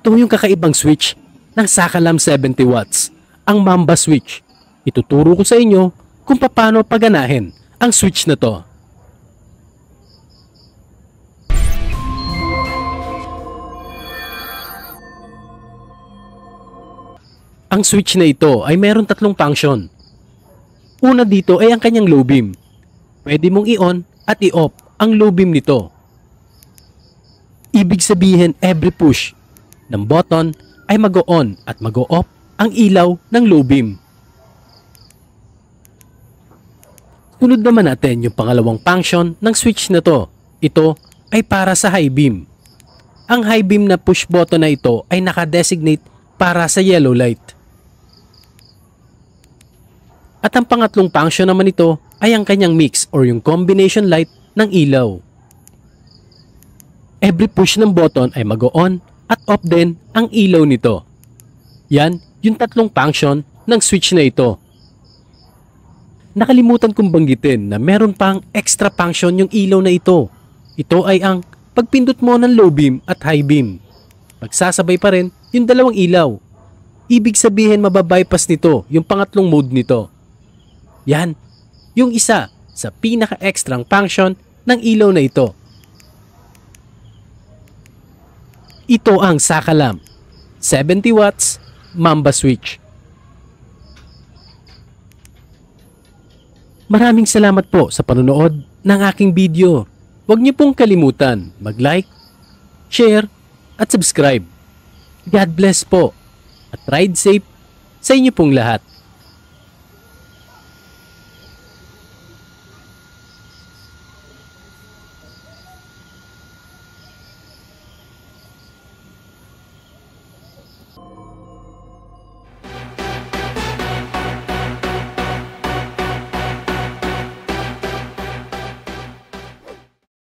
Ito yung kakaibang switch ng Sakalam 70 watts, ang Mamba switch. Ituturo ko sa inyo kung paano paganahin ang switch na to. Ang switch na ito ay meron tatlong function. Una dito ay ang kanyang low beam. Pwede mong i-on at i-off ang low beam nito. Ibig sabihin every push ng button ay mag-on at mag-off ang ilaw ng low beam. Sunod naman natin yung pangalawang function ng switch na to. Ito ay para sa high beam. Ang high beam na push button na ito ay naka-designate para sa yellow light. At ang pangatlong function naman ito ay ang kanyang mix or yung combination light ng ilaw. Every push ng button ay mag-on at off din ang ilaw nito. Yan yung tatlong function ng switch na ito. Nakalimutan kong banggitin na meron pang extra function yung ilaw na ito. Ito ay ang pagpindot mo ng low beam at high beam. Magsasabay pa rin yung dalawang ilaw. Ibig sabihin mababypass nito yung pangatlong mode nito. Yan, yung isa sa pinaka-extrang function ng ilaw na ito. Ito ang Sakalam 70 watts Mamba switch. Maraming salamat po sa panonood ng aking video. Huwag niyo pong kalimutan mag-like, share, at subscribe. God bless po at ride safe sa inyo pong lahat.